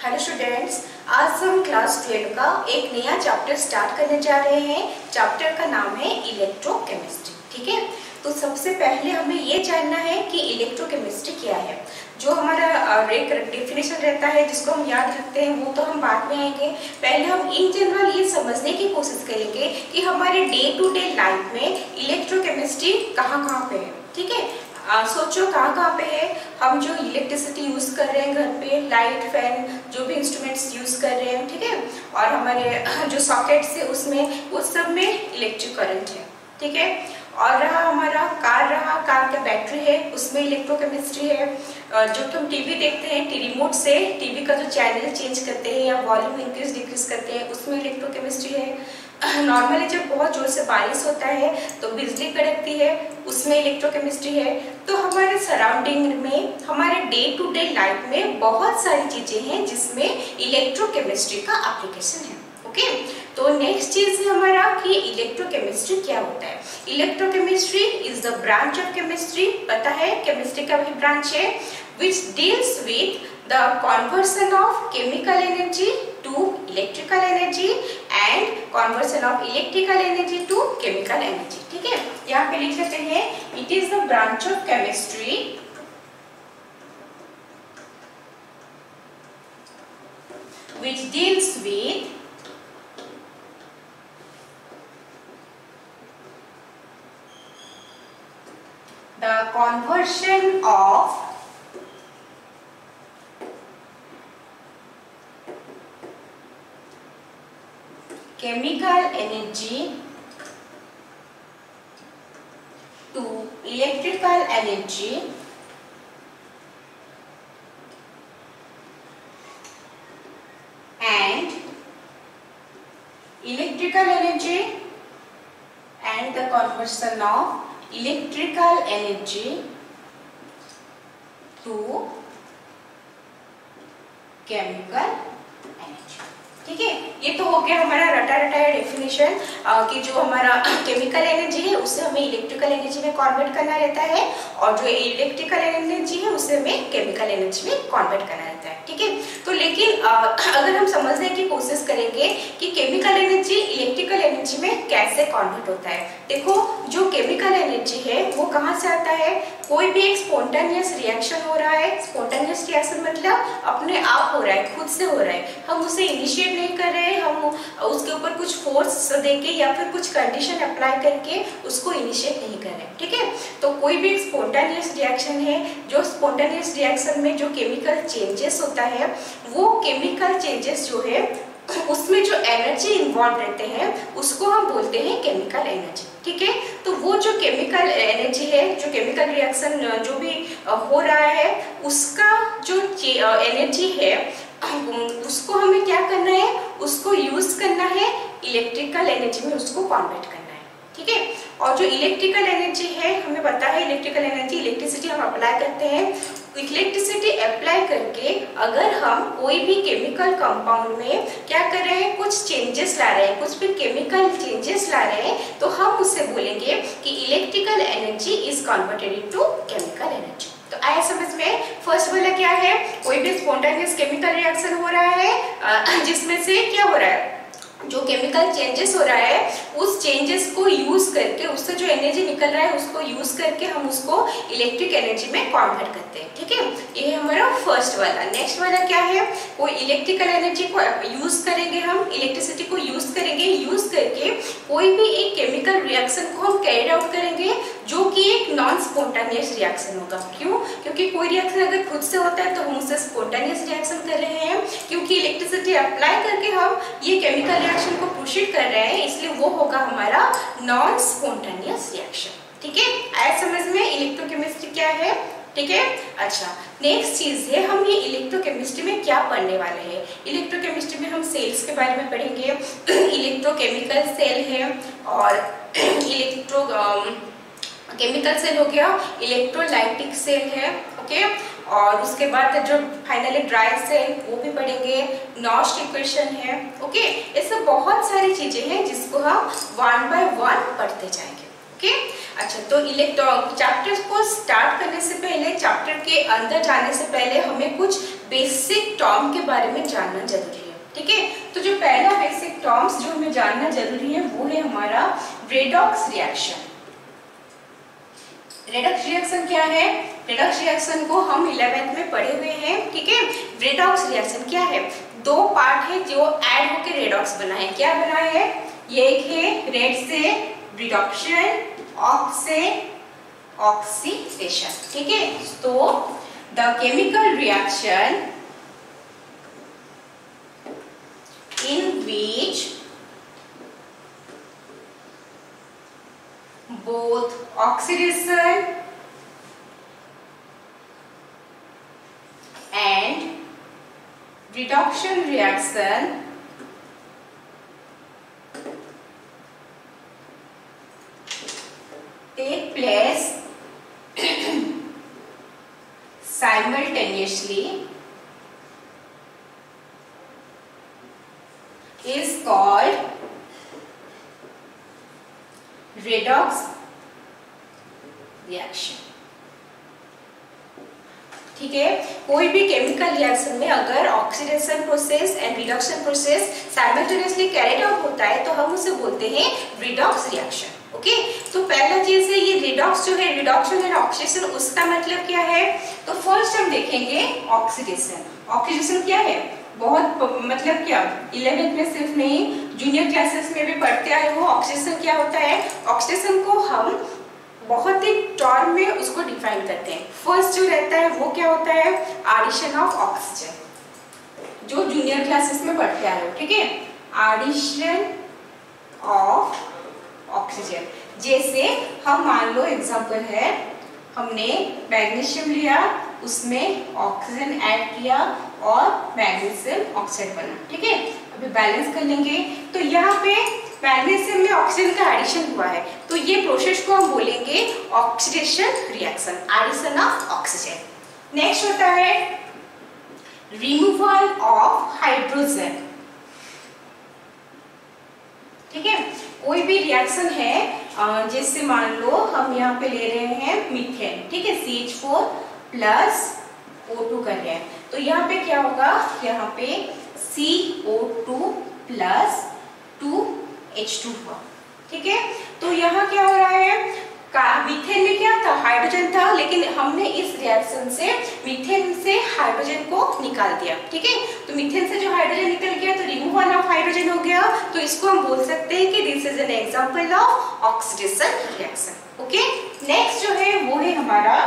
Hello students, आज हम class 12 का एक नया चैप्टर स्टार्ट करने जा रहे हैं। चैप्टर का नाम है इलेक्ट्रोकेमिस्ट्री। ठीक है, तो सबसे पहले हमें ये जानना है कि इलेक्ट्रोकेमिस्ट्री क्या है। जो हमारा एक डेफिनेशन रहता है जिसको हम याद रखते हैं वो तो हम बाद में आएंगे। पहले हम इन जनरल ये समझने की कोशिश करेंगे कि हमारे डे टू डे लाइफ में इलेक्ट्रोकेमिस्ट्री कहाँ पे है। ठीक है, सोचो कहाँ पे है। हम जो इलेक्ट्रिसिटी यूज कर रहे हैं घर पे, लाइट, फैन, जो भी इंस्ट्रूमेंट्स यूज कर रहे हैं, ठीक है, और हमारे जो सॉकेट्स है उसमें, उस सब में इलेक्ट्रिक करंट है। ठीक है, और रहा हमारा कार का बैटरी है, उसमें इलेक्ट्रोकेमिस्ट्री है। जो हम टीवी देखते हैं, रिमोट से टीवी का जो चैनल चेंज करते हैं या वॉल्यूम इंक्रीज डिक्रीज करते हैं, उसमें इलेक्ट्रोकेमिस्ट्री है। नॉर्मली जब बहुत जोर से बारिश होता है तो बिजली कड़कती है, उसमें इलेक्ट्रोकेमिस्ट्री है। तो हमारे सराउंडिंग में, हमारे डे टू डे लाइफ में बहुत सारी चीजें हैं जिसमें इलेक्ट्रोकेमिस्ट्री का एप्लीकेशन है। ओके, तो नेक्स्ट चीज है हमारा कि इलेक्ट्रोकेमिस्ट्री क्या होता है। Electrochemistry is the branch of chemistry. पता है केमिस्ट्री का भी ब्रांच है which deals with the conversion of chemical energy to electrical energy and conversion of electrical energy to chemical energy। ठीक है, यहाँ पे लिख लेते हैं it is the branch of chemistry which deals with the conversion of chemical energy to electrical energy and electrical energy and the conversion of electrical energy to chemical energy। ठीक है, ये तो हो गया हमारा रटा डेफिनेशन कि जो हमारा केमिकल एनर्जी है उसे हमें इलेक्ट्रिकल एनर्जी में कन्वर्ट करना रहता है, और जो इलेक्ट्रिकल एनर्जी है उसे हमें केमिकल एनर्जी में कन्वर्ट करना रहता है। ठीक है, तो लेकिन अगर हम समझने की कोशिश करेंगे कि केमिकल एनर्जी इलेक्ट्रिकल एनर्जी में कैसे कन्वर्ट होता है। देखो, जो केमिकल एनर्जी है वो कहाँ से आता है। कोई भी एक स्पॉन्टेनियस रिएक्शन हो रहा है। स्पॉन्टेनियस रिएक्शन मतलब अपने आप हो रहा है, खुद से हो रहा है, हम उसे इनिशिएट नहीं कर रहे हैं, हम उसके ऊपर कुछ फोर्स देके या फिर कुछ कंडीशन अप्लाई करके उसको इनिशिएट नहीं कर रहे हैं। ठीक है, तो कोई भी एक स्पॉन्टेनियस रिएक्शन है, जो स्पॉन्टेनियस रिएक्शन में जो केमिकल चेंजेस होता है, वो केमिकल चेंजेस जो है उसमें जो एनर्जी इन्वॉल्व रहते हैं उसको हम बोलते हैं केमिकल एनर्जी। ठीक है, तो वो जो केमिकल एनर्जी है, जो केमिकल रिएक्शन जो भी हो रहा है, उसका जो एनर्जी है उसको हमें क्या करना है, उसको यूज करना है, इलेक्ट्रिकल एनर्जी में उसको कन्वर्ट करना है। ठीक है, और जो इलेक्ट्रिकल एनर्जी है, हमें पता है इलेक्ट्रिकल एनर्जी, इलेक्ट्रिसिटी हम अप्लाई करते हैं। इलेक्ट्रिसिटी अप्लाई करके अगर हम कोई भी केमिकल कंपाउंड में क्या कर रहे हैं, कुछ चेंजेस ला रहे हैं, कुछ भी केमिकल चेंजेस ला रहे हैं, तो हम उससे बोलेंगे कि electrical energy is converted into chemical energy. तो आया समझ में। फर्स्ट वाला क्या है, कोई भी स्पॉन्टेनियस केमिकल रिएक्शन हो रहा है जिसमें से क्या हो रहा है, जो केमिकल चेंजेस हो रहा है उस चेंजेस को यूज करके, उससे जो एनर्जी निकल रहा है उसको यूज करके हम उसको इलेक्ट्रिक एनर्जी में कन्वर्ट करते हैं। ठीक है, ये है हमारा फर्स्ट वाला। नेक्स्ट वाला क्या है, कोई इलेक्ट्रिकल एनर्जी को यूज करेंगे, हम इलेक्ट्रिसिटी को यूज करेंगे, यूज करके कोई भी एक केमिकल रिएक्शन को हम कैरी आउट करेंगे जो कि एक नॉन स्पॉन्टेनियस रिएक्शन होगा। क्यों? क्योंकि कोई रिएक्शन अगर खुद से होता है तो हम उसे स्पॉन्टेनियस रिएक्शन कर रहे हैं, क्योंकि इलेक्ट्रिसिटी अप्लाई करके हम ये केमिकल रिएक्शन को प्रोसीड कर रहे हैं, इसलिए वो होगा हमारा नॉन स्पॉन्टेनियस रिएक्शन। ठीक है, आया समझ में इलेक्ट्रोकेमिस्ट्री क्या है। ठीक है, अच्छा, नेक्स्ट चीज है, हम ये इलेक्ट्रोकेमिस्ट्री में क्या पढ़ने वाले हैं। इलेक्ट्रोकेमिस्ट्री में हम सेल्स के बारे में पढ़ेंगे। इलेक्ट्रोकेमिकल सेल है और केमिकल सेल हो गया, इलेक्ट्रोलाइटिक सेल है। ओके, और उसके बाद जो फाइनली ड्राई सेल वो भी पढ़ेंगे, नॉस्ट इक्वेशन है। ओके, ये सब बहुत सारी चीजें हैं जिसको हम वन बाय वन पढ़ते जाएंगे। ओके, अच्छा, तो चैप्टर को स्टार्ट करने से पहले, चैप्टर के अंदर जाने से पहले हमें कुछ बेसिक टर्म के बारे में जानना जरूरी है, ठीक है। तो जो पहला बेसिक टर्म्स जो हमें जानना जरूरी है वो है हमारा रेडॉक्स रिएक्शन। रेडॉक्स रिएक्शन क्या है? रेडॉक्स रिएक्शन को हम 11th में पढ़े हुए हैं, ठीक है। रेडॉक्स रिएक्शन क्या है? दो पार्ट है जो ऐड होकर रेडॉक्स बना है। क्या बना है? ये एक है रेड से रिडक्शन, ऑक्स से ऑक्सीडेशन, ठीक है। तो the chemical reaction in which both oxidation and reduction reaction take place simultaneously is called redox reaction, ठीक है। कोई भी केमिकल रिएक्शन में अगर oxidation process and reduction process simultaneously carried out होता है तो हम उसे बोलते हैं रिडॉक्स रिएक्शन, ओके। तो पहला चीज है ये रिडॉक्स जो है, रिडक्शन एंड ऑक्सीडेशन, उसका मतलब क्या है? तो फर्स्ट हम देखेंगे ऑक्सीडेशन। ऑक्सीडेशन क्या है? बहुत मतलब क्या 11th में सिर्फ नहीं, जूनियर क्लासेस में भी पढ़ते आए हो। ऑक्सीडेशन क्या होता है? ऑक्सीडेशन को हम बहुत ही टर्म में उसको डिफाइन करते हैं। फर्स्ट जो रहता है वो क्या होता है? एडिशन ऑफ ऑक्सीजन, जो जूनियर क्लासेस में पढ़ते आए हो, ठीक है। एडिशन ऑफ ऑक्सीजन, जैसे हम मान लो एग्जांपल है, हमने मैग्नीशियम लिया, उसमें ऑक्सीजन ऐड किया और मैग्नीशियम ऑक्साइड बना, ठीक है। अभी बैलेंस कर लेंगे तो यहाँ पे मैग्नीशियम में ऑक्सीजन का एडिशन हुआ है, तो ये प्रोसेस को हम बोलेंगे oxidation reaction, addition of oxygen. Next होता है रिमूवल ऑफ हाइड्रोजन, ठीक है। कोई भी रिएक्शन है, जैसे मान लो हम यहाँ पे ले रहे हैं मीथेन, ठीक है, CH4 प्लस O2 कर रहे हैं, तो यहाँ पे क्या होगा? यहाँ पे CO2 प्लस 2H2 हुआ, ठीक है। तो यहाँ क्या हो रहा है? मीथेन में क्या था? हाइड्रोजन था, लेकिन हमने इस रिएक्शन से मीथेन से हाइड्रोजन को निकाल दिया, ठीक है। तो मीथेन से जो हाइड्रोजन निकल गया तो रिमूवल ऑफ हाइड्रोजन हो गया, तो इसको हम बोल सकते हैं कि this is an example of oxidation reaction, okay. Next जो है वो है हमारा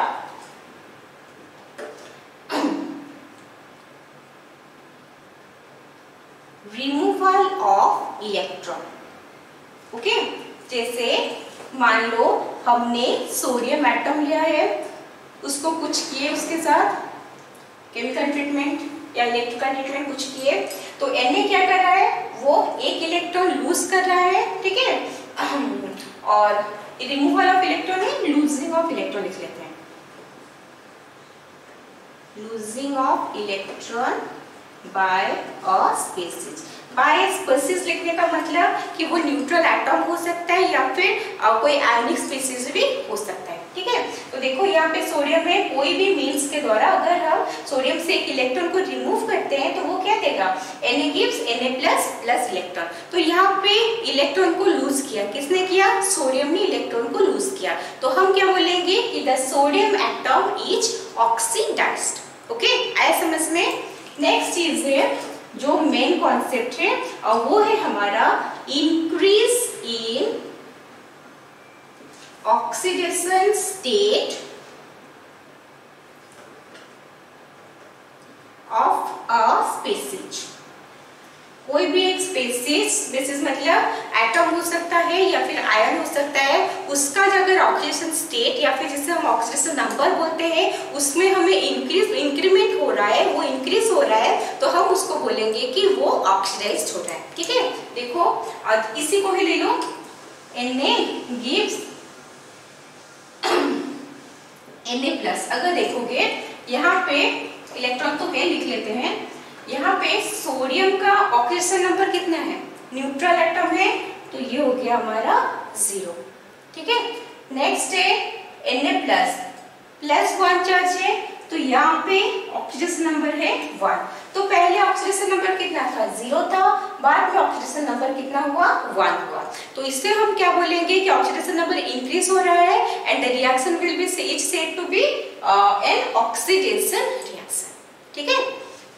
रिमूवल ऑफ इलेक्ट्रॉन, ओके। जैसे मान लो हमने सोडियम एटम लिया है, उसको कुछ किए, उसके साथ केमिकल ट्रीटमेंट या इलेक्ट्रिकल ट्रीटमेंट कुछ किए, तो Na क्या कर रहा है? वो एक इलेक्ट्रॉन लूज कर रहा है, ठीक है। और रिमूवल ऑफ इलेक्ट्रॉन है लूजिंग ऑफ इलेक्ट्रॉन लिख लेते हैं, losing of electron by a species. By species लिखने का मतलब कि वो न्यूट्रल एटम हो सकता है या फिर कोई आयनिक स्पीसीज भी हो सकता है, ठीक है। तो देखो यहाँ पे सोडियम है, कोई भी मीन्स के द्वारा अगर हम सोडियम से एक इलेक्ट्रॉन को रिमूव करते हैं तो वो क्या देगा? Na gives Na plus electron. तो यहाँ पे इलेक्ट्रॉन को लूज किया, किसने किया? सोडियम ने इलेक्ट्रॉन को लूज किया, तो हम क्या बोलेंगे कि the sodium atom is oxidised, okay. आया समझ में? नेक्स्ट चीज है जो मेन कॉन्सेप्ट है और वो है हमारा increase in oxidation state of a species. कोई भी एक स्पीसीज मतलब एटम हो सकता है या फिर आयन हो सकता है, उसका अगर ऑक्सीडेशन स्टेट या फिर जिसे हम ऑक्सीडेशन नंबर बोलते हैं उसमें हमें इंक्रीमेंट हो रहा है, वो इंक्रीज हो रहा है, तो हम उसको बोलेंगे कि वो ऑक्सीडाइज्ड हो रहा है, ठीक है। देखो और इसी को ही ले लो, Na gives Na+। अगर देखोगे यहाँ पे इलेक्ट्रॉन तो है, लिख लेते हैं, यहाँ पे सोडियम का ऑक्सीडेशन नंबर कितना है? न्यूट्रल एटम है, तो ये हो गया हमारा 0, ठीक है। नेक्स्ट है Na+, +1 चार्ज है, तो यहाँ पे ऑक्सीडेशन नंबर है 1। तो पहले ऑक्सीडेशन नंबर कितना था 0 था, बाद में ऑक्सीडेशन नंबर कितना हुआ 1 हुआ। तो इससे हम क्या बोलेंगे कि ऑक्सीडेशन नंबर इंक्रीज हो रहा है and the reaction will be said to be an oxidation reaction. ठीक है,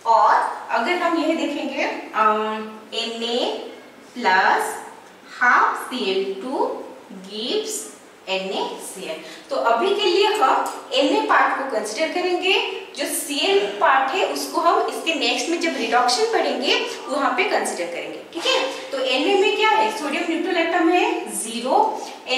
और अगर हम यह देखेंगे Na plus half Cl2 gives NaCl, तो अभी के लिए हम Na पार्ट को कंसीडर करेंगे, जो Cl पार्ट है उसको हम इसके नेक्स्ट में जब रिडक्शन पढ़ेंगे वहां पे कंसीडर करेंगे। ठीक है, तो Na में क्या है, सोडियम न्यूट्रल एटम है 0,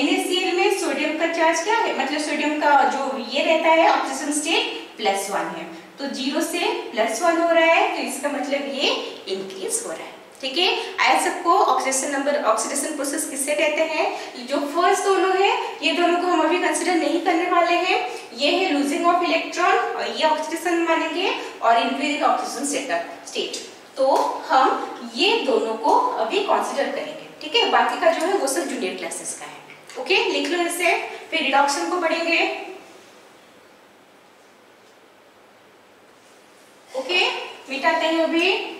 NaCl में सोडियम का चार्ज क्या है, मतलब सोडियम का जो ये रहता है ऑक्सीजन स्टेट +1 है, तो 0 से +1 हो रहा है, तो इसका मतलब ये इंक्रीज हो रहा है। ठीक है, आया सबको। ऑक्सीडेशन नंबर, ऑक्सीडेशन प्रोसेस किससे कहते हैं, जो फर्स्ट दोनों है ये दोनों को हम अभी कंसीडर नहीं करने वाले हैं, ये है लूजिंग ऑफ इलेक्ट्रॉन और ये ऑक्सीडेशन मानेंगे, और इंक्रीजिंग ऑक्सीजन स्टेट, तो हम ये दोनों को अभी कंसीडर करेंगे। ठीक है, बाकी का जो है वो सब जूनियर क्लासेस का है। ओके, लिख लो इसे, फिर रिडक्शन को पढ़ेंगे। ओके, मिटाते हैं अभी।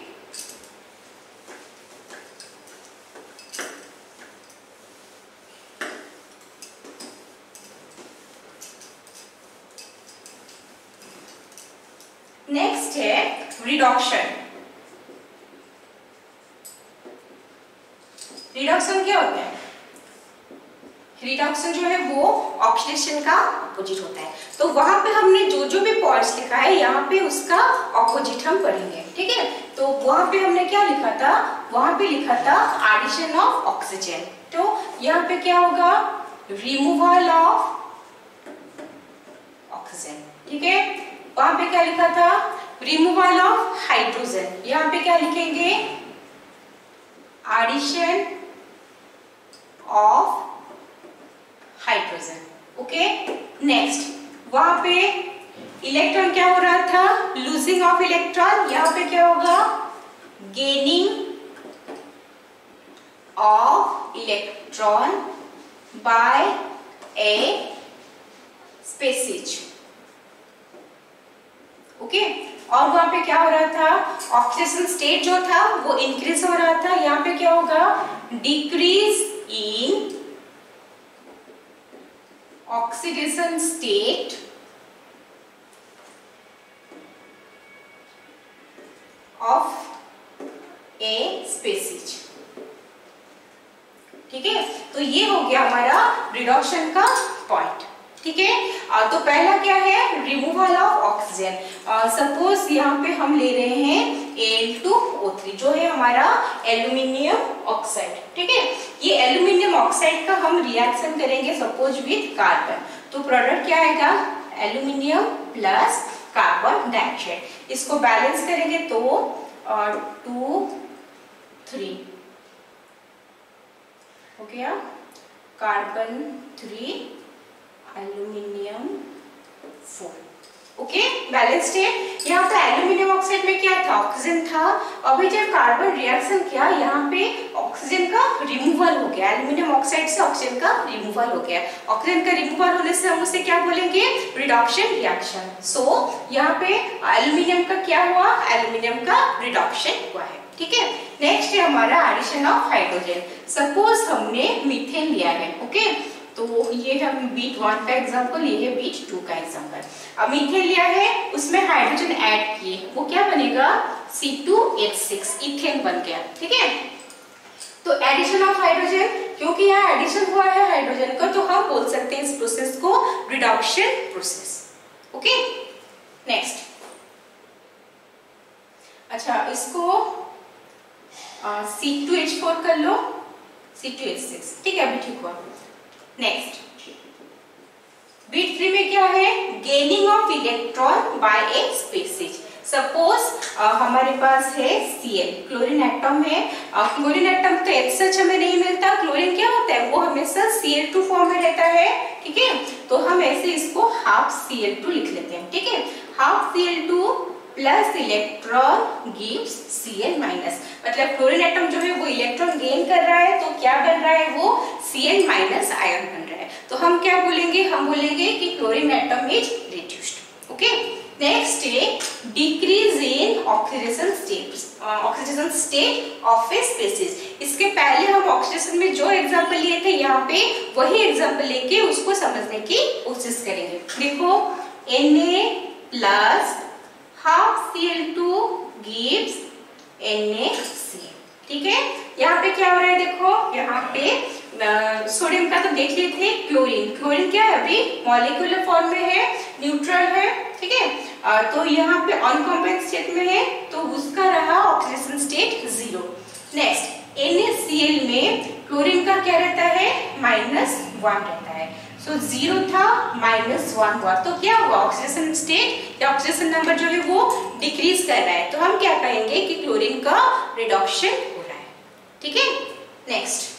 नेक्स्ट है रिडक्शन। रिडक्शन क्या होता है, रिडक्शन जो है वो ऑक्सीडेशन का अपोजिट होता है, तो वहां पे हमने जो जो भी पॉइंट्स लिखा है यहाँ पे उसका अपोजिट हम पढ़ेंगे। ठीक है, तो वहां पे हमने क्या लिखा था, वहां पे लिखा था एडिशन ऑफ ऑक्सीजन, तो यहाँ पे क्या होगा, रिमूवल ऑफ ऑक्सीजन। ठीक है, वहां पे क्या लिखा था, रिमूवल ऑफ हाइड्रोजन, यहाँ पे क्या लिखेंगे, addition of hydrogen. Okay, next वहां पे इलेक्ट्रॉन क्या हो रहा था, लूजिंग ऑफ इलेक्ट्रॉन, यहाँ पे क्या होगा, gaining of electron bye a species. Okay, और वहां पे क्या हो रहा था, ऑक्सीडेशन स्टेट जो था वो इंक्रीज हो रहा था, यहाँ पे क्या होगा, decrease in oxidation state of a species. ठीक है, तो ये हो गया हमारा रिडक्शन का पॉइंट। ठीक है, तो पहला क्या है, रिमूवल ऑफ ऑक्सीजन। सपोज यहाँ पे हम ले रहे हैं Al2O3 जो है हमारा एल्यूमिनियम ऑक्साइड। ठीक है, ये एल्यूमिनियम ऑक्साइड का हम रिएक्शन करेंगे सपोज विद कार्बन, तो प्रोडक्ट क्या आएगा, एल्यूमिनियम प्लस कार्बन डाइऑक्साइड। इसको बैलेंस करेंगे तो 2 3 हो गया, कार्बन 3 एल्यूमिनियम 4। ओके, बैलेंस्ड है। यहाँ पे एल्यूमिनियम ऑक्साइड में क्या था, ऑक्सीजन था, अभी जब कार्बन रिएक्शन किया यहाँ पे ऑक्सीजन का रिमूवल हो गया, एल्यूमिनियम ऑक्साइड से ऑक्सीजन का रिमूवल हो गया। ऑक्सीजन का रिमूवल होने से हम उसे क्या बोलेंगे, रिडक्शन रिएक्शन। सो यहाँ पे एल्यूमिनियम का क्या हुआ, एल्यूमिनियम का रिडक्शन हुआ है। ठीक है, नेक्स्ट है हमारा एडिशन ऑफ हाइड्रोजन। सपोज हमने मीथेन लिया है, ओके, तो ये हम बीट 1 का एग्जांपल, ये है बीट 2 का एग्जांपल। अब मीथेन लिया है, उसमें हाइड्रोजन ऐड किए, वो क्या बनेगा, C2H6, इथेन बन गया। ठीक है, तो एडिशन ऑफ हाइड्रोजन, क्योंकि यहाँ एडिशन हुआ है हाइड्रोजन का, तो हम बोल सकते हैं इस प्रोसेस को रिडक्शन प्रोसेस। ओके, नेक्स्ट, अच्छा इसको C2H4 कर लो, C2H6। ठीक है, अभी ठीक हुआ। नेक्स्ट, बीट 3 में क्या है, gaining of electron bye a species. Suppose हमारे पास है Cl, क्लोरीन एटम है, क्लोरीन एटम तो एक सच हमें नहीं मिलता, क्लोरीन क्या होता है, वो हमेशा Cl2 फॉर्म में रहता है। ठीक है, तो हम ऐसे इसको हाफ Cl2 लिख लेते हैं। ठीक है, half Cl2 plus electron gives Cl minus, मतलब क्लोरीन एटम जो है वो इलेक्ट्रॉन गेन कर रहा है, तो क्या बन रहा है, वो Cl माइनस आयन बन रहा है। तो हम क्या बोलेंगे, हम बोलेंगे कि chlorine atom is reduced. Okay, next है decrease in oxidation state of a species. इसके पहले हम ऑक्सीडेशन में जो एग्जांपल लिए थे यहाँ पे वही एग्जांपल लेके उसको समझने की कोशिश करेंगे। देखो Na plus half Cl2 gives NaCl। ठीक है, यहाँ पे क्या हो रहा है, देखो यहाँ पे सोडियम का तो देख लिए थे, क्लोरीन क्या है, अभी मॉलिक्यूलर फॉर्म में है, न्यूट्रल है। ठीक है, तो यहाँ पे अनकॉम्प्लेक्स स्टेट में है तो उसका रहा ऑक्सीडेशन स्टेट 0। नेक्स्ट NaCl में क्लोरीन का क्या रहता है, -1 रहता है। सो 0 था -1 हुआ तो क्या हुआ, ऑक्सीडेशन स्टेट या ऑक्सीडेशन नंबर जो है वो डिक्रीज कर रहा है। तो हम क्या कहेंगे कि क्लोरीन का रिडक्शन हो रहा है। ठीक है, नेक्स्ट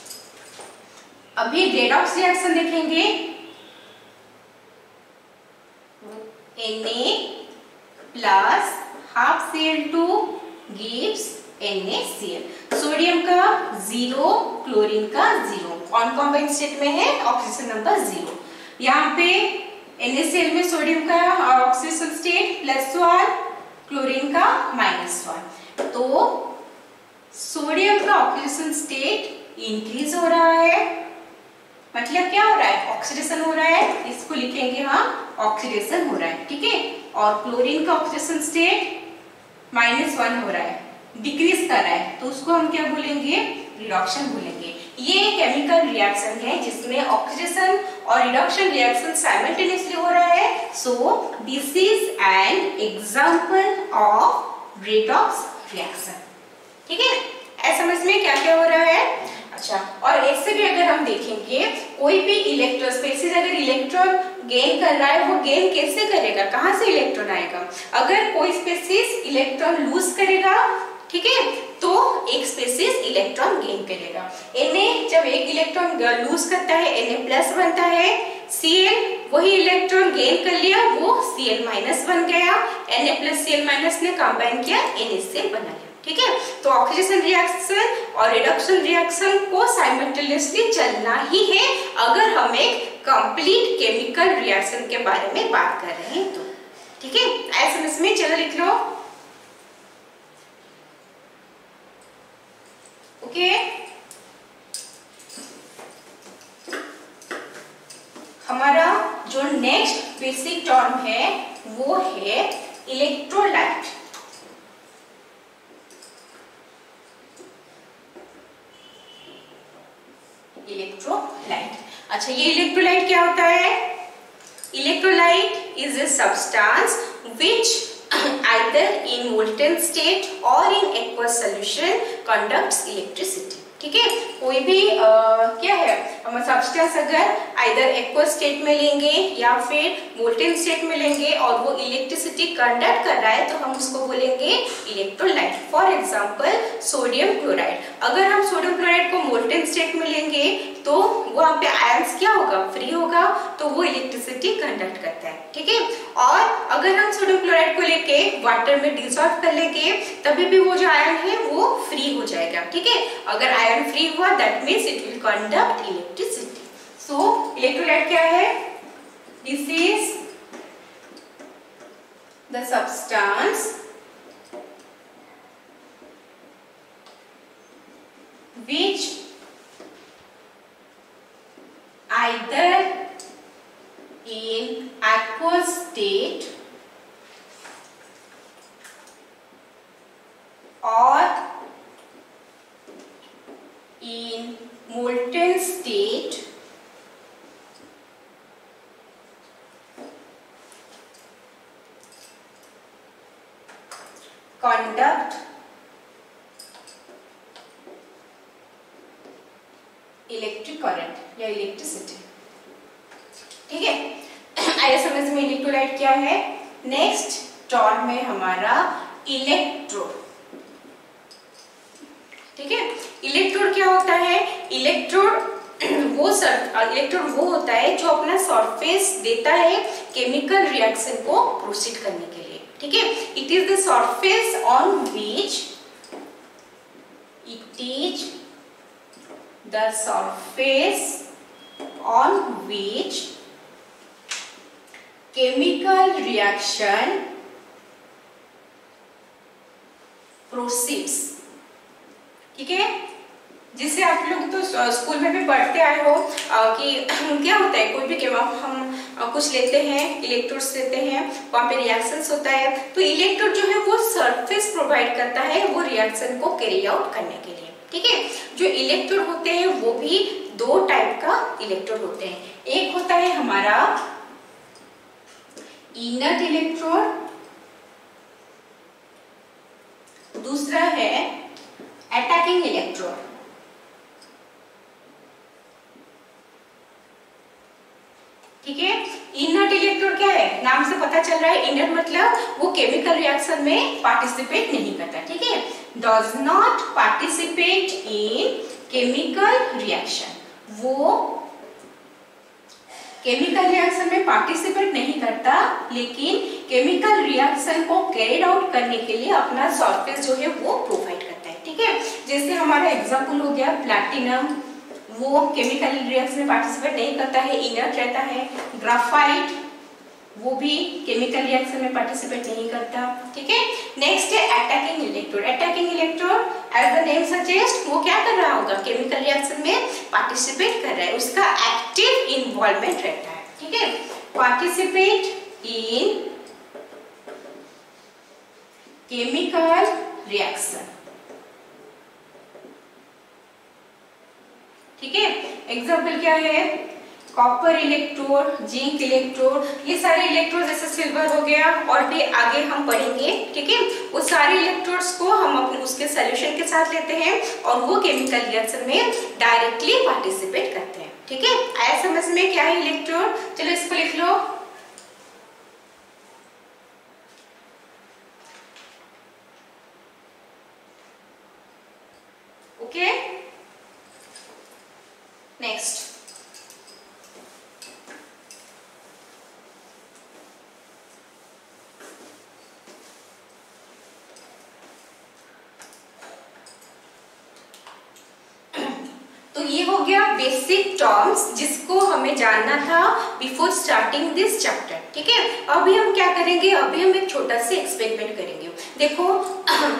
अभी रेडॉक्स रिएक्शन देखेंगे। Na plus half Cl2 gives NaCl। Sodium का 0, क्लोरीन का 0, अनकॉम्बाइंड स्टेट में है, ऑक्सीडेशन नंबर 0। यहाँ पे NaCl में सोडियम का ऑक्सीडेशन स्टेट +1, क्लोरीन का -1। तो सोडियम का ऑक्सीडेशन स्टेट इंक्रीज हो रहा है, मतलब क्या हो रहा है, ऑक्सीडेशन हो रहा है, इसको लिखेंगे हम ऑक्सीडेशन हो रहा है। ठीक है, और क्लोरीन का ऑक्सीडेशन स्टेट -1 हो रहा है, डिक्रीज कर रहा है, तो उसको हम क्या बोलेंगे, रिडक्शन बोलेंगे। ये केमिकल रिएक्शन है जिसमें ऑक्सीडेशन और रिडक्शन रिएक्शन साइमल्टेनियसली हो रहा है। So this is an example of redox reaction. ठीक है, ऐसे समझ में क्या क्या हो रहा है। अच्छा, और ऐसे भी अगर हम देखेंगे कोई भी इलेक्ट्रॉन स्पीशीज अगर इलेक्ट्रॉन गेन कर रहा है, वो गेन कैसे करेगा, कहां से इलेक्ट्रॉन आएगा। अगर कोई स्पीशीज इलेक्ट्रॉन लूज करेगा, ठीक है, तो एक स्पीशीज इलेक्ट्रॉन गेन करेगा। Na जब एक इलेक्ट्रॉन लूज करता है Na+ बनता है, Cl वही इलेक्ट्रॉन गेन कर लिया, वो Cl- बन गया, Na+ Cl- ने कंबाइन किया, NaCl बना लिया। ठीक है, तो ऑक्सीडेशन रिएक्शन और रिडक्शन रिएक्शन को साइमल्टेनियसली चलना ही है अगर हम एक कंप्लीट केमिकल रिएक्शन के बारे में बात कर रहे हैं तो। ठीक है, ऐसे इसमें चलो लिख लो। ओके, हमारा जो नेक्स्ट बेसिक टर्म है वो है इलेक्ट्रोलाइट। इलेक्ट्रोलाइट, अच्छा ये इलेक्ट्रोलाइट क्या होता है। Electrolyte is a substance which either in molten state or in aqueous solution conducts electricity। ठीक है, कोई भी क्या है, हम सब्सटेंस अगर आइदर एक्वस स्टेट में लेंगे या फिर मोल्टेन स्टेट में लेंगे और वो इलेक्ट्रिसिटी कंडक्ट कर रहा है तो हम उसको बोलेंगे electrolyte. For example sodium chloride, अगर हम सोडियम क्लोराइड को मोल्टेन स्टेट में लेंगे तो वहां पे आयंस क्या होगा, फ्री होगा, तो वो इलेक्ट्रिसिटी कंडक्ट करता है। ठीक है, और अगर हम सोडियम क्लोराइड को लेके वाटर में डिसॉल्व कर लेंगे तभी भी वो जो आयन है वो फ्री हो जाएगा। ठीक है, अगर आयन फ्री हुआ that means it will conduct electricity. So electrolyte क्या है, this is the substance which either in aqueous state or in molten state conduct electric current या इलेक्ट्रिसिटी। ठीक है, आइए समझ में इलेक्ट्रोलाइट क्या है। नेक्स्ट टर्म में हमारा इलेक्ट्रोड। ठीक है, इलेक्ट्रोड क्या होता है, इलेक्ट्रोड वो होता है जो अपना सरफेस देता है केमिकल रिएक्शन को प्रोसीड करने के लिए। ठीक है, it is the surface on which it is the surface on which chemical reaction proceeds, ठीक है, जिसे आप लोग तो स्कूल में भी पढ़ते आए हो कि क्या होता है, कोई भी हम कुछ लेते हैं, इलेक्ट्रोड्स लेते हैं, वहां पे रिएक्शंस होता है, तो इलेक्ट्रोड जो है वो सरफेस प्रोवाइड करता है वो रिएक्शन को कैरी आउट करने के लिए, ठीक है। जो इलेक्ट्रोड होते हैं वो भी दो टाइप का इलेक्ट्रोड होते हैं, एक होता है हमारा इनर्ट इलेक्ट्रोड, दूसरा है अटैकिंग इलेक्ट्रोड, ठीक है। इनर्ट इलेक्ट्रोड क्या है, नाम से पता चल रहा है, इनर्ट मतलब वो केमिकल रिएक्शन में पार्टिसिपेट नहीं करता, ठीक है, does not participate in chemical reaction, वो केमिकल रिएक्शन में पार्टिसिपेट नहीं करता, लेकिन केमिकल रिएक्शन को कैरिड आउट करने के लिए अपना सरफेस जो है वो प्रोवाइड करता है, ठीक है। जैसे हमारा एग्जांपल हो गया प्लैटिनम, वो केमिकल रिएक्शन में पार्टिसिपेट नहीं करता है, इनर्ट रहता है। ग्राफाइट, वो भी केमिकल रिएक्शन में पार्टिसिपेट नहीं करता, ठीक है। नेक्स्ट है attacking electrode, attacking electrode as the name suggest वो क्या कर रहा होगा, केमिकल रिएक्शन में पार्टिसिपेट कर रहा है, उसका एक्टिव इन्वॉल्वमेंट रहता है, ठीक है। पार्टिसिपेट इन केमिकल रिएक्शन, ठीक है। एग्जाम्पल क्या है, कॉपर इलेक्ट्रोड, जिंक इलेक्ट्रोड, ये सारे इलेक्ट्रोड जैसे सिल्वर हो गया और भी आगे हम पढ़ेंगे, ठीक है। वो सारे इलेक्ट्रोड्स को हम अपने उसके सॉल्यूशन के साथ लेते हैं और वो केमिकल रिएक्शन में डायरेक्टली पार्टिसिपेट करते हैं, ठीक है। आया समझ में क्या है इलेक्ट्रोड, चलो इसको लिख लो। ओके, नेक्स्ट तो ये हो गया बेसिक टर्म्स जिसको हमें जानना था बिफोर स्टार्टिंग दिस चैप्टर, ठीक है। अभी हम क्या करेंगे, अभी हम एक छोटा सा एक्सपेरिमेंट करेंगे। देखो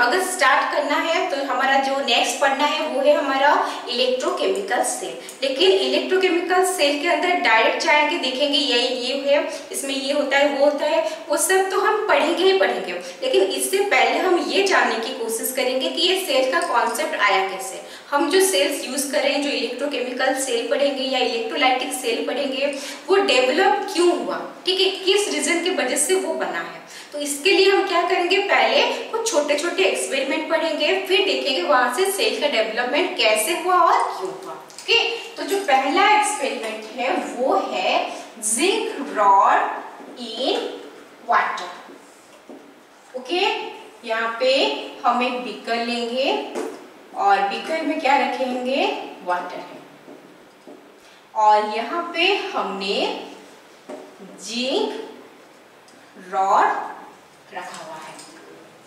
अगर स्टार्ट करना है तो हमारा जो नेक्स्ट पढ़ना है वो है हमारा इलेक्ट्रोकेमिकल सेल, लेकिन इलेक्ट्रोकेमिकल सेल के अंदर डायरेक्ट जाएंगे, देखेंगे ये है, इसमें ये होता है, वो होता है, वो सब तो हम पढ़ेंगे ही पढ़ेंगे, लेकिन इससे पहले हम ये जानने की कोशिश करेंगे कि ये सेल का कॉन्सेप्ट आया कैसे। हम जो सेल्स यूज करें, जो इलेक्ट्रोकेमिकल सेल पढ़ेंगे या इलेक्ट्रोलाइटिक सेल पढ़ेंगे, वो डेवलप क्यों हुआ, ठीक है, किस रीजन की वजह से वो बना है। तो इसके लिए हम क्या करेंगे, पहले कुछ छोटे छोटे एक्सपेरिमेंट पढ़ेंगे, फिर देखेंगे वहां से सेल का डेवलपमेंट कैसे हुआ और क्यों हुआ, ओके। तो जो पहला एक्सपेरिमेंट है वो है zinc rod in water, okay. यहाँ पे हम एक बीकर लेंगे और बीकर में क्या रखेंगे, वाटर है, और यहाँ पे हमने जिंक रॉड रखा हुआ है,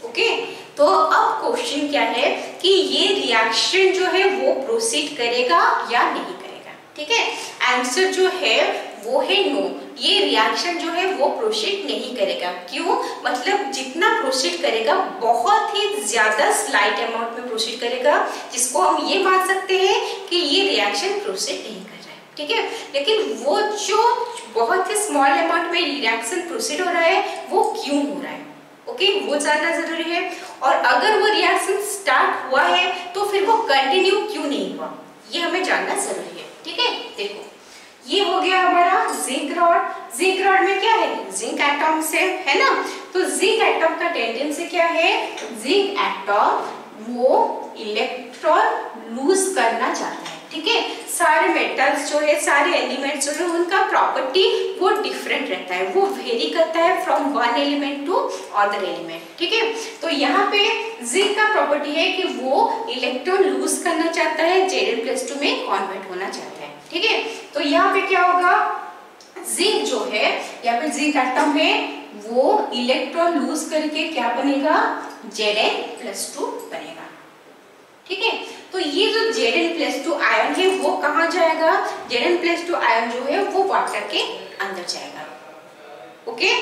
ओके। तो अब क्वेश्चन क्या है कि ये रिएक्शन जो है वो प्रोसीड करेगा या नहीं करेगा, ठीक है। आंसर जो है वो है नो, ये रिएक्शन जो है वो प्रोसीड नहीं करेगा। क्यों, मतलब जितना प्रोसीड करेगा बहुत ही ज्यादा स्लाइट अमाउंट में प्रोसीड करेगा, जिसको हम ये मान सकते हैं कि ये रिएक्शन प्रोसीड नहीं कर रहा है, ठीक है। लेकिन वो जो बहुत ही स्मॉल अमाउंट में रिएक्शन प्रोसीड हो रहा है वो क्यों हो रहा है, ओके, वो जानना जरूरी है। और अगर वो रिएक्शन स्टार्ट हुआ है तो फिर वो कंटिन्यू क्यों नहीं हुआ, ये हमें जानना जरूरी है, ठीक है। देखो ये हो गया हमारा जिंक रॉड, जिंक रॉड में क्या है, जिंक एटम से है ना, तो जिंक एटम का टेंडेंसी क्या है, जिंक एटम वो इलेक्ट्रॉन लूज करना चाहता है, ठीक है। सारे मेटल्स जो है, सारे एलिमेंट्स जो है, उनका प्रॉपर्टी वो डिफरेंट रहता है, वो वेरी करता है from one element to other element, ठीक है। तो यहाँ पे जिंक का प्रॉपर्टी है कि वो इलेक्ट्रॉन लूज करना चाहता है, Zn+2 में कन्वर्ट होना चाहता है, ठीक है। तो यहाँ पे क्या होगा, जिंक जो है, यहाँ पे जिंक एटम है, वो इलेक्ट्रॉन लूज करके क्या बनेगा, Zn+2 बनेगा, ठीक है। तो ये जो Zn+2 आयन है वो कहाँ जाएगा, Zn+2 आयन जो है वो वाटर के अंदर जाएगा, ओके।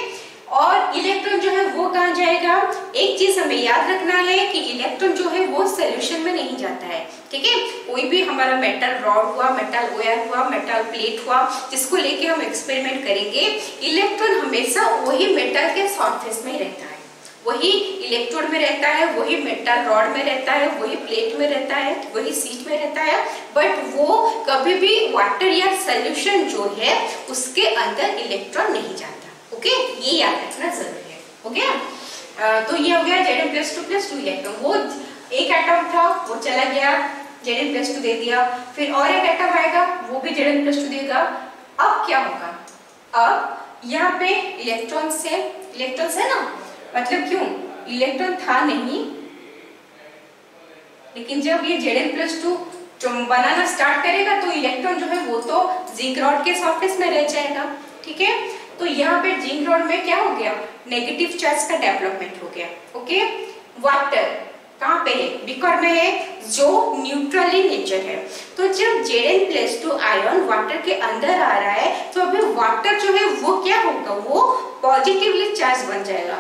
और इलेक्ट्रॉन जो है वो कहाँ जाएगा? एक चीज हमें याद रखना है कि इलेक्ट्रॉन जो है वो सोल्यूशन में नहीं जाता है, ठीक है। कोई भी हमारा मेटल रॉड हुआ, मेटल वायर हुआ, मेटल प्लेट हुआ, जिसको लेके हम एक्सपेरिमेंट करेंगे, इलेक्ट्रॉन हमेशा वही मेटल के सरफेस में रहता है, वही इलेक्ट्रोड में रहता है, वही मेटल रॉड में रहता है, वही प्लेट में रहता है, वही शीट में रहता है, बट वो कभी भी वाटर या सोल्यूशन जो है उसके अंदर इलेक्ट्रॉन नहीं जाता। ओके, ये याद रखना जरूरी है। हो गया? तो ये हो गया Zn+2 इलेक्ट्रॉन। वो एक एटम था, वो चला गया, Zn+2 दे दिया, फिर और एक एटम आएगा, वो भी Zn+2 देगा। अब क्या होगा? अब यहाँ पे इलेक्ट्रॉन्स है ना, मतलब क्यों? इलेक्ट्रॉन था नहीं, लेकिन जब ये Zn+2 बनाना स्टार्ट करेगा तो इलेक्ट्रॉन जो है वो तो जिंक रॉड के सरफेस में रह जाएगा, ठीक है। तो यहाँ पे जिंक रॉड में क्या हो गया? नेगेटिव चार्ज का डेवलपमेंट हो गया। ओके, वाटर कहाँ पे है? बीकर में है, जो न्यूट्रल इन नेचर है। तो जब Zn+2 आयन वाटर के अंदर आ रहा है तो अभी वाटर जो है वो क्या होगा? वो पॉजिटिवली चार्ज बन जाएगा।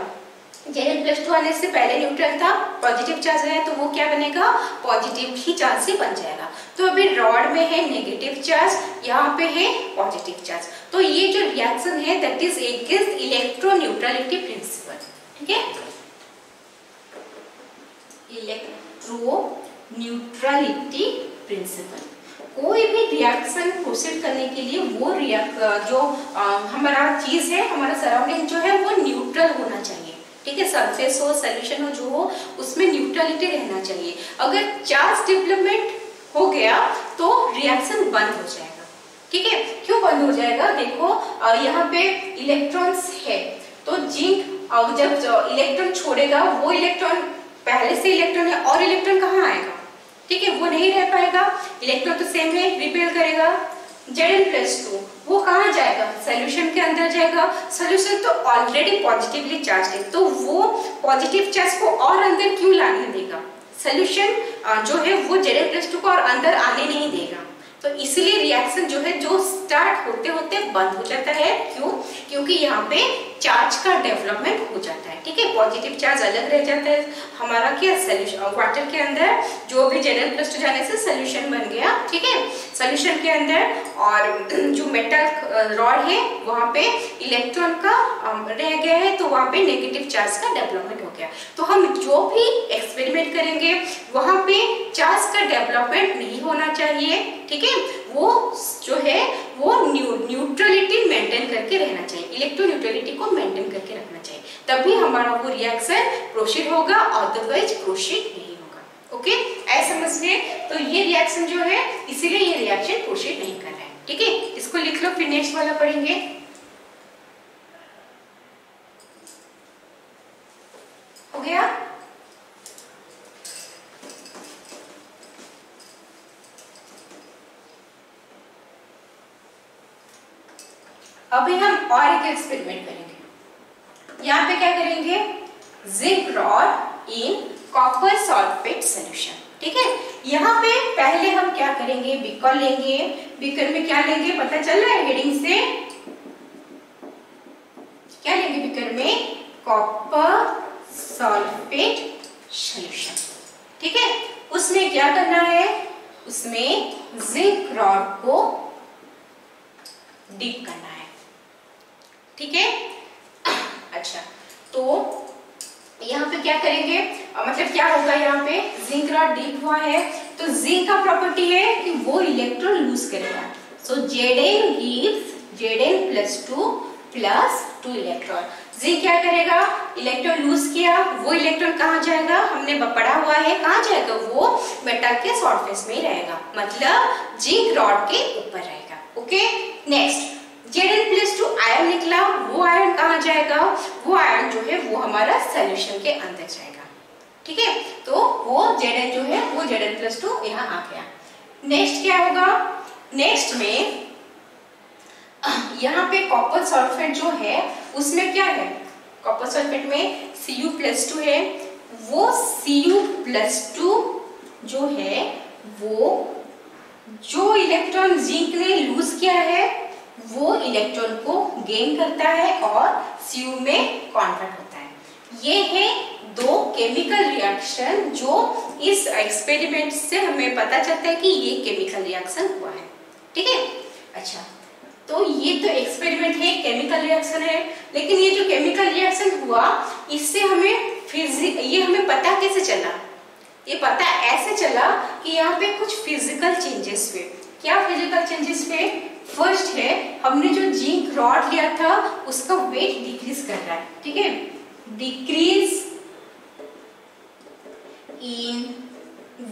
Zn+2 आने से पहले न्यूट्रल था, पॉजिटिव चार्ज है तो वो क्या बनेगा? पॉजिटिव ही चार्ज से बन जाएगा। तो अभी रॉड में है नेगेटिव चार्ज, यहाँ पे है पॉजिटिव चार्ज। तो ये जो रिएक्शन है दैट इज अगेंस्ट इलेक्ट्रोन्यूट्रलिटी प्रिंसिपल, ठीक है। इलेक्ट्रोन्यूट्रलिटी प्रिंसिपल। कोई भी रिएक्शन प्रोसीड करने के लिए वो जो हमारा चीज है, हमारा सराउंडिंग जो है वो न्यूट्रल होना चाहिए, ठीक है। सरफेस हो, सोल्यूशन हो, जो हो उसमें न्यूट्रलिटी रहना चाहिए। अगर चार्ज डेवलपमेंट हो गया तो रिएक्शन बंद हो जाएगा, ठीक है। क्यों बंद हो जाएगा? देखो यहाँ पे इलेक्ट्रॉन्स है, तो जिंक जब इलेक्ट्रॉन छोड़ेगा, वो इलेक्ट्रॉन पहले से इलेक्ट्रॉन है और इलेक्ट्रॉन कहाँ आएगा? ठीक है, वो नहीं रह पाएगा, इलेक्ट्रॉन तो सेम है, रिपेल करेगा। Zn+2 वो कहाँ जाएगा? सोल्यूशन के अंदर जाएगा। सोल्यूशन तो ऑलरेडी पॉजिटिवली चार्ज है, तो वो पॉजिटिव चार्ज को और अंदर क्यों लाने देगा? सोल्यूशन जो है वो Zn+2 को और अंदर आने नहीं देगा। तो इसलिए रिएक्शन जो है जो स्टार्ट होते होते बंद हो जाता है। क्यों? क्योंकि यहाँ पे चार्ज का डेवलपमेंट हो जाता है, ठीक है। पॉजिटिव चार्ज अलग रह जाता है हमारा क्या? सोल्यूशन वाटर के अंदर जो भी Zn+2 जाने से सोल्यूशन बन गया, ठीक है। सोल्यूशन के अंदर और जो मेटल रॉड है वहाँ पे इलेक्ट्रॉन का रह गया है, तो वहाँ पे नेगेटिव चार्ज का डेवलपमेंट हो गया। तो हम जो भी एक्सपेरिमेंट करेंगे वहाँ पे चार्ज का डेवलपमेंट नहीं होना चाहिए, ठीक है। वो जो है वो न्यूट्रलिटी मेंटेन करके रहना चाहिए, इलेक्ट्रोन्यूट्रलिटी को मेंटेन करके रखना चाहिए, तभी हमारा वो रिएक्शन प्रोसीड होगा, अदरवाइज प्रोसीड नहीं होगा। ओके, ऐसा समझिए। तो ये रिएक्शन जो है इसीलिए ये रिएक्शन प्रोसीड नहीं कर रहा है, ठीक है। इसको लिख लो, फिर नेक्स्ट वाला पढ़ेंगे। हो गया? अभी हम और एक एक्सपेरिमेंट करेंगे। यहाँ पे क्या करेंगे? Zinc rod in copper sulphate solution, ठीक है। यहाँ पे पहले हम क्या करेंगे? बीकर लेंगे। बीकर में क्या लेंगे पता चल रहा है हेडिंग से? क्या लेंगे बीकर में? कॉपर सल्फेट सॉल्यूशन, ठीक है। उसमें क्या करना है? उसमें जिंक रॉड को डीप करना है, ठीक है। अच्छा, तो यहाँ पे क्या करेंगे? मतलब क्या होगा? यहाँ पे जिंक रॉड डीप हुआ है तो जिंक का प्रॉपर्टी है कि वो इलेक्ट्रॉन लूज करेगा। सो Zn gives Zn+2 plus 2 electron. Zinc क्या करेगा? इलेक्ट्रॉन लूज किया, वो इलेक्ट्रॉन कहाँ जाएगा? हमने पढ़ा हुआ है, कहाँ जाएगा? वो मेटल के सरफेस में रहेगा, मतलब जिंक रॉड के ऊपर रहेगा। ओके, नेक्स्ट Zn+2 आयन निकला, वो आयन कहाँ जाएगा? वो आयन जो है वो हमारा सोल्यूशन के अंदर जाएगा, ठीक है। तो वो Zn जो है वो Zn+2 यहाँ आ गया। नेक्स्ट क्या होगा? नेक्स्ट में यहाँ पे कॉपर सल्फेट जो है उसमें क्या है? कॉपर सल्फेट में Cu+2 है। वो Cu+2 जो है वो जो इलेक्ट्रॉन जिंक ने लूज किया है वो इलेक्ट्रॉन को गेन करता है और Cu में कन्वर्ट होता है। ये है दो केमिकल रिएक्शन जो इस एक्सपेरिमेंट से हमें पता चलता है कि ये केमिकल रिएक्शन हुआ है। ठीक है, अच्छा, तो ये तो एक्सपेरिमेंट है, केमिकल रिएक्शन है, लेकिन ये जो केमिकल रिएक्शन हुआ इससे हमें ये हमें पता कैसे चला? ये पता ऐसे चला कि यहाँ पे कुछ फिजिकल चेंजेस हुए। क्या फिजिकल चेंजेस हुए? फर्स्ट है, हमने जो जिंक रॉड लिया था उसका वेट डिक्रीज कर रहा है। ठीक है, decrease in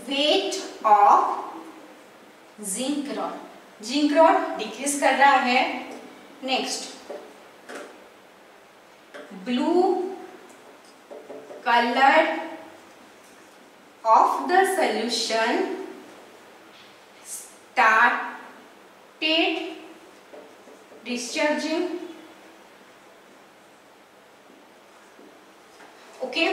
weight of zinc rod, zinc rod decrease कर रहा है। Next, blue colour of the solution started discharging. Okay,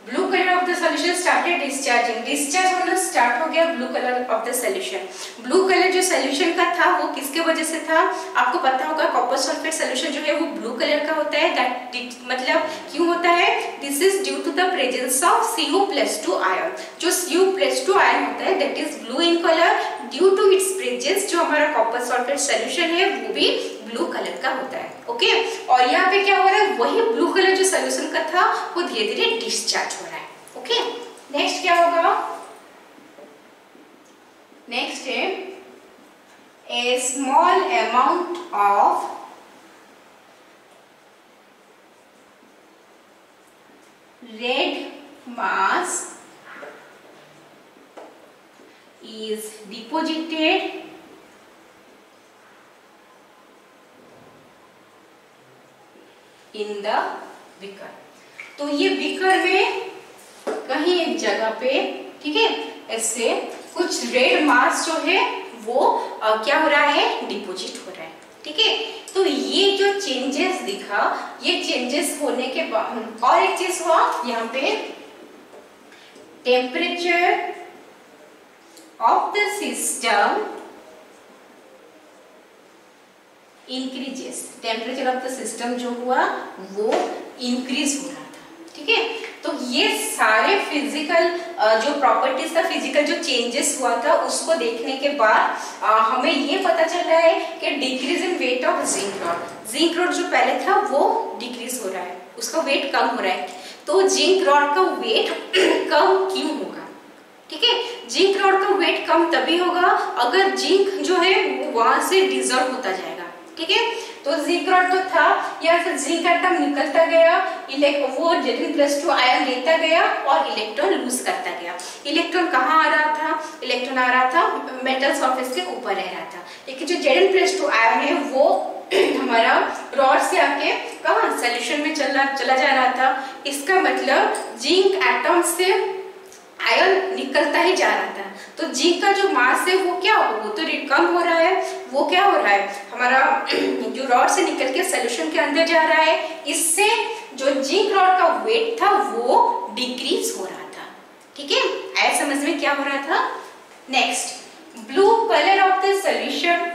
blue colour of the solution started discharging, discharge होना स्टार्ट हो गया blue colour of the solution. Blue colour जो solution का था वो किसके वजह से था? आपको पता होगा कॉपर सल्फेट सॉल्यूशन जो है वो ब्लू कलर का होता है। दैट मतलब क्यों होता है? This is due to the presence of Cu+2 ion. जो Cu+2 आयन होता है that is blue in colour due to its presence. जो हमारा कॉपर सल्फेट सॉल्यूशन है वो भी ब्लू कलर का होता है। ओके, और यहाँ पे क्या हो रहा है? वही ब्लू कलर जो सॉल्यूशन का था वो धीरे धीरे डिस्चार्ज हो रहा है। ओके, नेक्स्ट क्या होगा? नेक्स्ट है a small amount of red mass is deposited in the beaker। तो ये बीकर में कहीं एक जगह पे, ठीक है, ऐसे कुछ रेड मास जो है वो क्या हो रहा है? डिपोजिट हो रहा है। ठीक है, तो ये जो चेंजेस दिखा, ये चेंजेस होने के बाद और एक चीज हुआ यहाँ पे, temperature of the system increases। Temperature of the system जो हुआ वो इंक्रीज हो रहा था। ठीक है, तो ये सारे फिजिकल जो प्रॉपर्टीज था, फिजिकल जो चेंजेस हुआ था उसको देखने के बाद हमें ये पता चल रहा है कि decrease in weight of zinc rod. Zinc rod जो पहले था वो डिक्रीज हो रहा है, उसका वेट कम हो रहा है। तो जिंक रॉड का वेट कम क्यों होगा? ठीक है, जिंक रॉड का वेट कम तभी होगा अगर जिंक जो है वो वहां से डिजॉल्व होता जाएगा। ठीक है, तो जिंक रॉड तो था, या फिर जिंक एटम निकलता गया, वो Zn+2 आयन लेता गया और इलेक्ट्रॉन लूज करता गया। इलेक्ट्रॉन कहाँ आ रहा था? इलेक्ट्रॉन आ रहा था मेटल सरफेस के ऊपर रह रहा था, लेकिन जो Zn+2 आयन है वो हमारा रॉड से आके कहाँ? सॉल्यूशन में चला जा रहा था। इसका मतलब जिंक एटम से आयन निकलता ही जा रहा था। तो जिंक का जो मास है वो क्या हो? वो तो कम हो रहा है। वो क्या हो रहा है? हमारा जो रॉड से निकल के सॉल्यूशन के अंदर जा रहा है, इससे जो जिंक रॉड का वेट था वो डिक्रीज हो रहा था। ठीक है, ऐसा समझ में क्या हो रहा था? Next, blue colour of the solution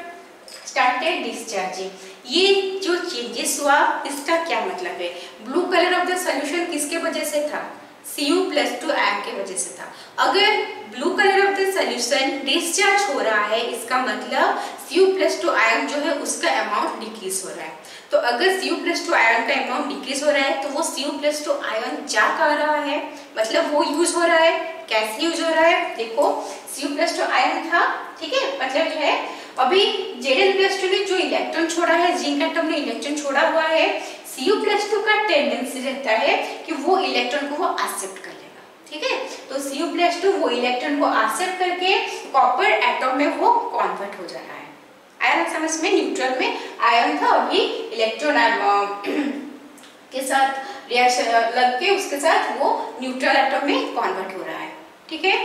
started discharging. ये जो चेंजेस हुआ इसका क्या मतलब है? Blue colour of the solution किसके वजह से था? Cu+2 आयन के वजह से था। अगर blue colour of the solution discharge हो रहा है, इसका मतलब Cu+2 आयन जो है उसका अमाउंट डिक्रीज हो रहा है। तो अगर Cu+2 आयन का अमाउंट डिक्रीज हो रहा है तो वो Cu+2 आयन जा कर रहा है, मतलब वो यूज हो रहा है। कैसे यूज हो रहा है? देखो, Cu+2 आयन था, ठीक है, मतलब है अभी Zn+2 ने जो इलेक्ट्रॉन छोड़ा है, जिंक एटम ने इलेक्ट्रॉन छोड़ा हुआ है, Cu+2 का टेंडेंसी रहता है कि वो इलेक्ट्रॉन को वो एक्सेप्ट कर लेगा। ठीक है, तो Cu+2 वो इलेक्ट्रॉन को एक्सेप्ट करके कॉपर एटम में वो कन्वर्ट हो जा रहा है। आयन समझ में? न्यूट्रल में आयन था, अभी इलेक्ट्रॉन के साथ रिएक्शन लग के उसके साथ वो न्यूट्रल एटम में कन्वर्ट हो रहा है। ठीक है,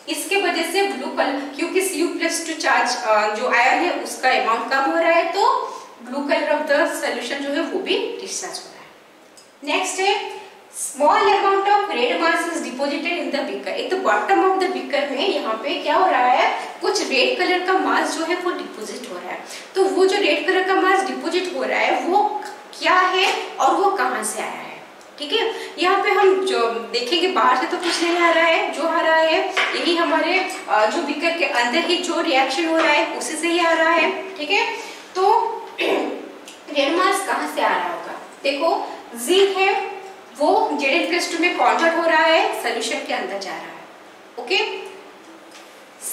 इसके वजह से ब्लू कलर, क्योंकि Cu+2 चार्ज जो आयन है उसका अमाउंट कम हो रहा है, तो blue colour of the solution जो है वो भी डिस्चार्ज हो रहा है। नेक्स्ट है small amount of red mass is deposited in the beaker. एक तो बॉटम ऑफ द बीकर में यहाँ पे क्या हो रहा है? कुछ कुछ रेड कलर का मास जो है वो डिपोजिट हो रहा है। तो वो जो रेड कलर का मास डिपोजिट हो रहा है वो क्या है और वो कहाँ से आया है, ठीक है। यहाँ पे हम जो देखेंगे बाहर से तो कुछ नहीं आ रहा है, जो आ रहा है यही हमारे जो बीकर के अंदर ही जो रिएक्शन हो रहा है उसी से ही आ रहा है, ठीक है। तो रेड मास कहाँ से आ रहा होगा, देखो जिंक है वो Zn+2 में कन्वर्ट हो रहा है, सोल्यूशन के अंदर जा रहा है, ओके।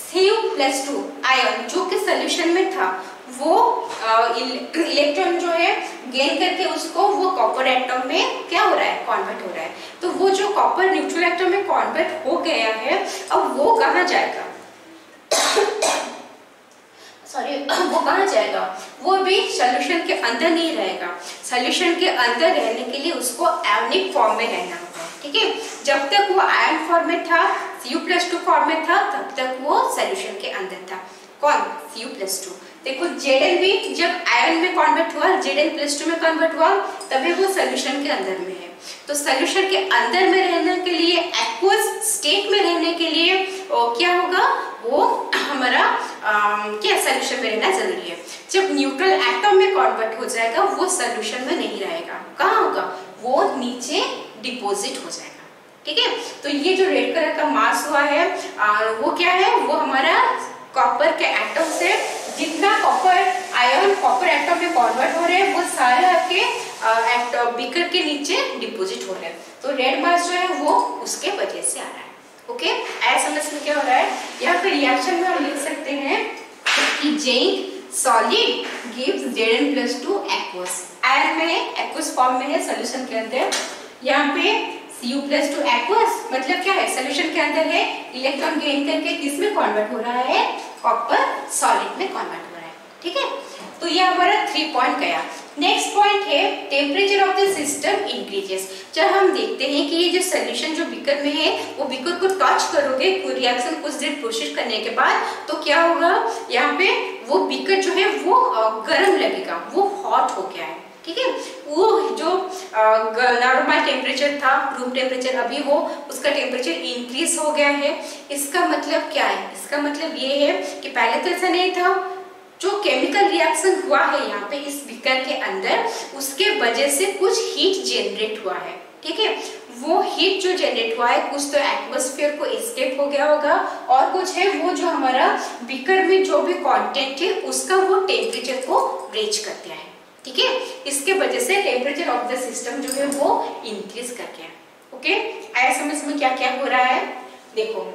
Cu+2 आयन जो कि सोल्यूशन में था वो इलेक्ट्रॉन जो है गेन करके उसको वो कॉपर एटम में क्या हो रहा है, कन्वर्ट हो रहा है। तो वो जो कॉपर न्यूट्रल एटम में कन्वर्ट हो गया है, अब वो कहाँ जाएगा सॉरी वो कहाँ जाएगा, वो भी सोल्यूशन के अंदर नहीं रहेगा। सोल्यूशन के अंदर रहने के लिए उसको आयनिक फॉर्म में रहना होगा, ठीक है। जब तक वो आयन फॉर्म में था, Cu+2 फॉर्म में था, तब तक वो सोल्यूशन के अंदर था। कौन, Cu+2। देखो Zn भी जब आयन में कन्वर्ट हुआ, Zn+2 में कन्वर्ट हुआ, तभी वो सोल्यूशन के अंदर में है। तो सोल्यूशन के अंदर में रहने के लिए, एक्वस स्टेट में रहने के लिए क्या होगा, वो हमारा क्या सोल्यूशन में रहना जरूरी है। जब न्यूट्रल एटम में कन्वर्ट हो जाएगा वो सोल्यूशन में नहीं रहेगा, कहाँ होगा, वो नीचे डिपॉजिट हो जाएगा, ठीक है। तो ये जो रेड कलर का मास हुआ है वो क्या है, वो हमारा कॉपर के एटम से जितना कॉपर आयन कॉपर एटम में कन्वर्ट हो रहे हैं वो सारे आपके बीकर के नीचे डिपॉजिट हो रहे हैं। तो रेड मास जो है वो उसके वजह से आ रहा है, ओके। ऐसा समझ में क्या हो रहा है, यहाँ पे रिएक्शन में हम लिख सकते हैं कि zinc solid gives Zn+2 aqueous, ion में है, एक्वस फॉर्म में है सोल्यूशन के अंदर। यहाँ पे Cu+2 एक्वस मतलब क्या है, सोल्यूशन के अंदर है, इलेक्ट्रॉन गेन करके किसमें कन्वर्ट हो रहा है, कॉपर सॉलिड में कन्वर्ट हो रहा है, ठीक है। तो ये हमारा 3 पॉइंट गया। नेक्स्ट पॉइंट है temperature of the system increases. जब हम देखते हैं कि ये जो सोल्यूशन जो बीकर में है वो बीकर को टच करोगे रिएक्शन कुछ देर प्रोसेस करने के बाद, तो क्या होगा, यहाँ पे वो बीकर जो है वो गर्म लगेगा, वो हॉट हो गया है, ठीक है। वो जो नॉर्मल टेम्परेचर था, रूम टेम्परेचर, अभी वो उसका टेम्परेचर इंक्रीज हो गया है। इसका मतलब क्या है, इसका मतलब ये है कि पहले तो ऐसा नहीं था, जो केमिकल रिएक्शन हुआ है यहाँ पे इस बीकर के अंदर, उसके वजह से कुछ हीट जनरेट हुआ है, ठीक है। वो हीट जो जनरेट हुआ है कुछ तो एटमॉस्फेयर को एस्केप हो गया होगा, और कुछ है वो जो हमारा बीकर में जो भी कंटेंट है उसका वो टेम्परेचर को रीच कर दिया है, ठीक है। इसके वजह से टेम्परेचर ऑफ द सिस्टम जो है वो इंक्रीज कर गया, ओके। ऐसा समझ में क्या क्या हो रहा है, देखो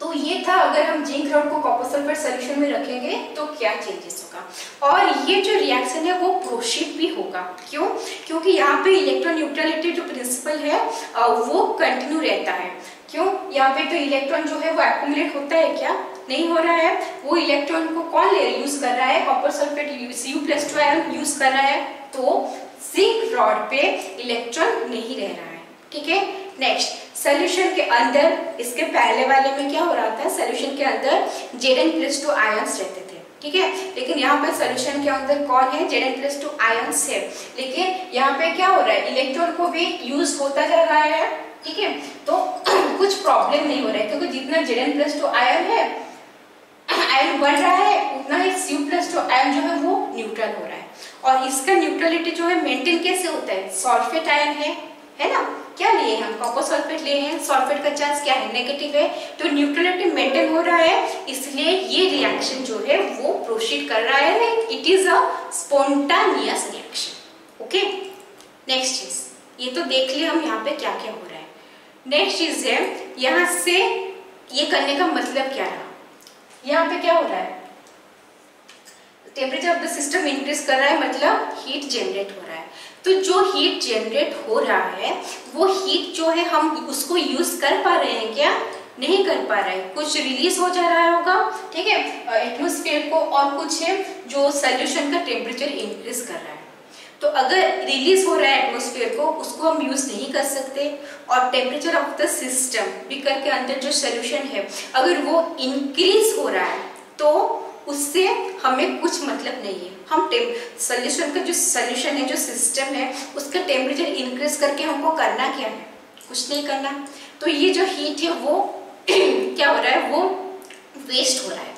तो ये था, अगर हम जिंक रॉड को कॉपर सल्फेट सॉल्यूशन में रखेंगे तो क्या चेंजेस होगा। और ये जो रिएक्शन है वो प्रोसीड भी होगा, क्यों, क्योंकि यहाँ पे इलेक्ट्रॉन न्यूट्रलिटी जो प्रिंसिपल है वो कंटिन्यू रहता है। क्यों, यहाँ पे तो इलेक्ट्रॉन जो है वो एक्युमुलेट होता है क्या, नहीं हो रहा है। वो इलेक्ट्रॉन को कौन यूज कर रहा है, copper sulphate Cu+2 ion use कर रहा है, तो जिंक रॉड पे इलेक्ट्रॉन नहीं रह रहा है, ठीक है। नेक्स्ट, सोल्यूशन के अंदर, इसके पहले वाले में क्या हो रहा था, सोल्यूशन के अंदर Zn+2 आयंस रहते थे, ठीक है। लेकिन यहाँ पे सोल्यूशन के अंदर कौन है, Zn+2 आयंस है, लेकिन यहाँ पे क्या हो रहा है, इलेक्ट्रॉन को भी यूज होता जा रहा है, ठीक है। तो कुछ प्रॉब्लम नहीं हो रहा है, क्योंकि जितना Zn+2 आयन है, आयन बढ़ रहा है, उतना ही Cu+2 आयन जो है वो न्यूट्रल हो रहा है। और इसका न्यूट्रलिटी जो है मेंटेन कैसे होता है, सल्फेट आयन है ना, क्या लिए हम, कॉपर सल्फेट लिए हैं, सल्फेट का चार्ज क्या है, नेगेटिव है, तो न्यूट्रलिटी मेंटेन हो रहा है, इसलिए ये रिएक्शन जो है वो प्रोसीड कर रहा है, it is a spontaneous reaction, okay. Next चीज, ये तो देख लिया हम यहाँ पे क्या क्या हो रहा है। नेक्स्ट चीज है, यहाँ से ये करने का मतलब क्या रहा, यहाँ पे क्या हो रहा है, temperature of the system increase कर रहा है, मतलब हीट जनरेट हो रहा है। तो जो हीट जनरेट हो रहा है वो हीट जो है हम उसको यूज कर पा रहे हैं क्या, नहीं कर पा रहे हैं, कुछ रिलीज हो जा रहा होगा, ठीक है, एटमॉस्फेयर को, और कुछ है जो सोल्यूशन का टेम्परेचर इंक्रीज कर रहा है। तो अगर रिलीज हो रहा है एटमॉस्फेयर को, उसको हम यूज नहीं कर सकते, और temperature of the system beaker के अंदर जो सोल्यूशन है अगर वो इंक्रीज हो रहा है तो उससे हमें कुछ मतलब नहीं है। हम सोल्यूशन का जो सोल्यूशन है, जो सिस्टम है, उसका टेम्परेचर इंक्रीज करके हमको करना क्या है, कुछ नहीं करना। तो ये जो हीट है वो क्या हो रहा है, वो वेस्ट हो रहा है,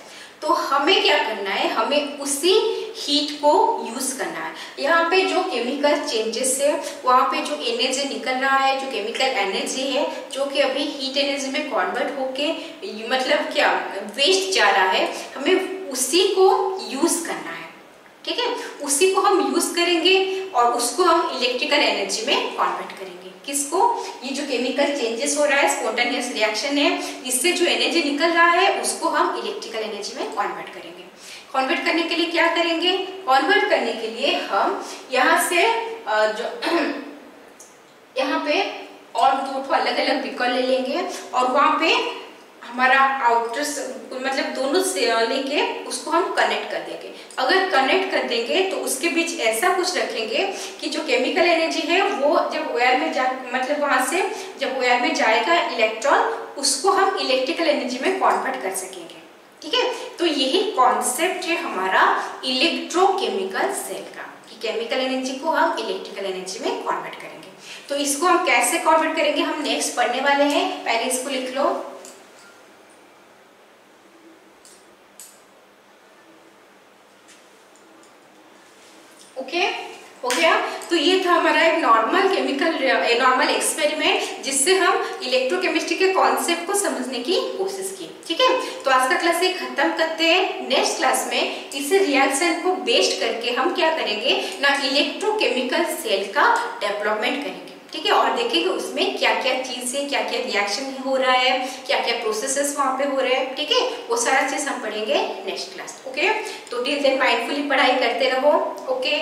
तो हमें क्या करना है, हमें उसी हीट को यूज करना है। यहाँ पे जो केमिकल चेंजेस है, वहाँ पे जो एनर्जी निकल रहा है, जो केमिकल एनर्जी है, जो कि अभी हीट एनर्जी में कन्वर्ट होके मतलब क्या वेस्ट जा रहा है, हमें उसी को यूज करना है। ठीक है, उसी को हम यूज करेंगे और उसको हम इलेक्ट्रिकल एनर्जी में कन्वर्ट करेंगे। किसको? ये जो केमिकल चेंजेस हो रहा है, स्पॉन्टेनियस रिएक्शन है, इससे जो एनर्जी निकल रहा है उसको हम इलेक्ट्रिकल एनर्जी में कन्वर्ट करेंगे। कन्वर्ट करने के लिए क्या करेंगे? कन्वर्ट करने के लिए हम यहाँ से जो यहाँ पे और दो अलग अलग बीकर ले लेंगे और वहाँ पे हमारा आउटर मतलब दोनों से लेके उसको हम कनेक्ट कर देंगे। अगर कनेक्ट कर देंगे तो उसके बीच ऐसा कुछ रखेंगे कि जो केमिकल एनर्जी है वो जब वायर में जा मतलब वहां से जब वायर में जाएगा इलेक्ट्रॉन, उसको हम इलेक्ट्रिकल एनर्जी में कन्वर्ट कर सकेंगे। ठीक है, तो यही कॉन्सेप्ट है हमारा इलेक्ट्रोकेमिकल सेल का, कि केमिकल एनर्जी को हम इलेक्ट्रिकल एनर्जी में कन्वर्ट करेंगे। तो इसको हम कैसे कन्वर्ट करेंगे हम नेक्स्ट पढ़ने वाले हैं, पहले इसको लिख लो। ओके, हो गया। तो ये था हमारा एक नॉर्मल एक्सपेरिमेंट जिससे हम इलेक्ट्रोकेमिस्ट्री के कॉन्सेप्ट को समझने की कोशिश की। ठीक है, तो आज का क्लास खत्म करते हैं। नेक्स्ट क्लास में इस रिएक्शन को बेस्ड करके हम क्या करेंगे ना, इलेक्ट्रोकेमिकल सेल का डेवलपमेंट करेंगे। ठीक है, और देखेंगे उसमें क्या क्या चीज है, क्या क्या रिएक्शन हो रहा है, क्या क्या प्रोसेसेस वहां पे हो रहे हैं। ठीक है, वो सारा चीज हम पढ़ेंगे नेक्स्ट क्लास। ओके, तो टिल देन माइंडफुली पढ़ाई करते रहो। ओके।